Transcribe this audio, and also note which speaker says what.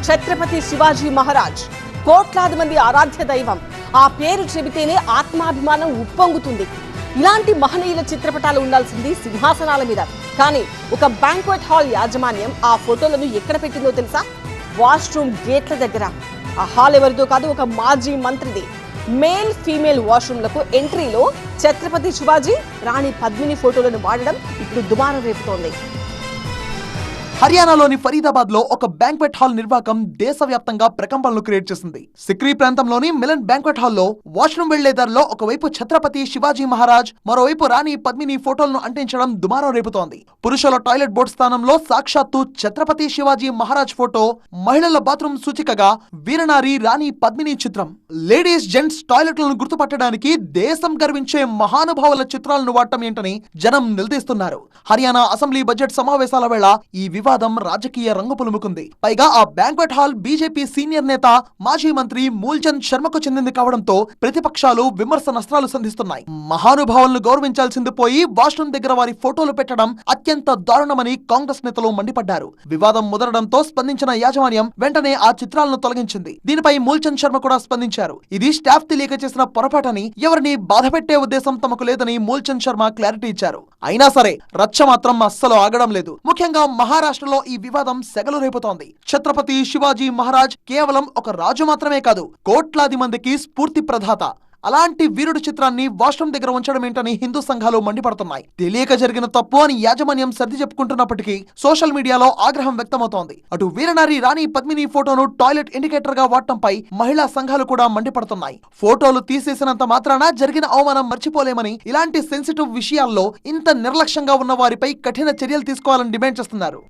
Speaker 1: ఛత్రపతి శివాజీ మహారాజ్ కోట్లాది మంది ఆరాధ్య దైవం. ఆ పేరు చెబితేనే ఆత్మాభిమానం ఉప్పొంగుతుంది. ఇలాంటి మహనీయుల చిత్రపటాలు ఉండాల్సింది సింహాసనాల మీద. కానీ ఒక బ్యాంక్వెట్ హాల్ యాజమాన్యం ఆ ఫోటోలను ఎక్కడ పెట్టిందో తెలుసా? వాష్రూమ్ గేట్ల దగ్గర. ఆ హాల్ ఎవరిదో కాదు, ఒక మాజీ మంత్రిది. మేల్ ఫీమేల్ వాష్రూమ్లకు ఎంట్రీలో ఛత్రపతి శివాజీ, రాణి పద్మిని ఫోటోలను వాడడం ఇప్పుడు దుమారం రేపుతోంది.
Speaker 2: హర్యానాలోని ఫరీదాబాద్ లో ఒక బ్యాంక్వెట్ హాల్ నిర్వాకం దేశవ్యాప్తంగా ప్రకంపనలు క్రియేట్ చేసింది. సిక్రీ ప్రాంతంలోని మిలన్ బ్యాంక్వెట్ హాల్లో వాష్రూమ్ వెళ్లే దారిలో ఒకవైపు ఛత్రపతి శివాజీ మహారాజ్, మరోవైపు రాణి పద్మిని ఫోటోలను అంటించడం దుమారం రేపుతోంది. పురుషుల టాయిలెట్ బోర్డు స్థానంలో సాక్షాత్తు ఛత్రపతి శివాజీ మహారాజ్ ఫోటో, మహిళల బాత్రూమ్ సూచికగా వీరనారి రాణి పద్మిని చిత్రం. లేడీస్ జెంట్స్ టాయిలెట్లను గుర్తుపట్టడానికి దేశం గర్వించే మహానుభావుల చిత్రాలను వాడటం ఏంటని జనం నిలదీస్తున్నారు. హర్యానా అసెంబ్లీ బడ్జెట్ సమావేశాల వేళ ఈ వివాదం రాజకీయ రంగు పులుముకుంది. పైగా ఆ బ్యాంక్వెట్ హాల్ బీజేపీ సీనియర్ నేత, మాజీ మంత్రి మూల్చంద్ శర్మకు చెందింది కావడంతో ప్రతిపక్షాలు విమర్శనాస్త్రాలు సంధిస్తున్నాయి. మహానుభావులను గౌరవించాల్సింది పోయి వాష్రూమ్ దగ్గర వారి ఫోటోలు పెట్టడం అత్యంత దారుణమని కాంగ్రెస్ నేతలు మండిపడ్డారు. వివాదం ముదరడంతో స్పందించిన యాజమాన్యం వెంటనే ఆ చిత్రాలను తొలగించింది. దీనిపై మూల్చంద్ శర్మ కూడా స్పందించారు. ఇది స్టాఫ్ తెలియక చేసిన పొరపాటని, ఎవరిని బాధపెట్టే ఉద్దేశం తమకు లేదని మూల్చంద్ శర్మ క్లారిటీ ఇచ్చారు. అయినా సరే రచ్చ మాత్రం అస్సలు ఆగడం లేదు. ముఖ్యంగా మహారాష్ట్రలో ఈ వివాదం సెగలు రేపుతోంది. ఛత్రపతి శివాజీ మహారాజ్ కేవలం ఒక రాజు మాత్రమే కాదు, కోట్లాది మందికి స్ఫూర్తి ప్రదాత. అలాంటి వీరుడి చిత్రాన్ని వాష్రూమ్ దగ్గర ఉంచడం ఏంటని హిందూ సంఘాలు మండిపడుతున్నాయి. తెలియక జరిగిన తప్పు అని యాజమాన్యం సర్ది చెప్పుకుంటున్నప్పటికీ సోషల్ మీడియాలో ఆగ్రహం వ్యక్తమవుతోంది. అటు వీరనారి రాణి పద్మిని ఫోటోను టాయిలెట్ ఇండికేటర్ గా వాడటంపై మహిళా సంఘాలు కూడా మండిపడుతున్నాయి. ఫోటోలు తీసేసినంత మాత్రాన జరిగిన అవమానం మర్చిపోలేమని, ఇలాంటి సెన్సిటివ్ విషయాల్లో ఇంత నిర్లక్ష్యంగా ఉన్న వారిపై కఠిన చర్యలు తీసుకోవాలని డిమాండ్ చేస్తున్నారు.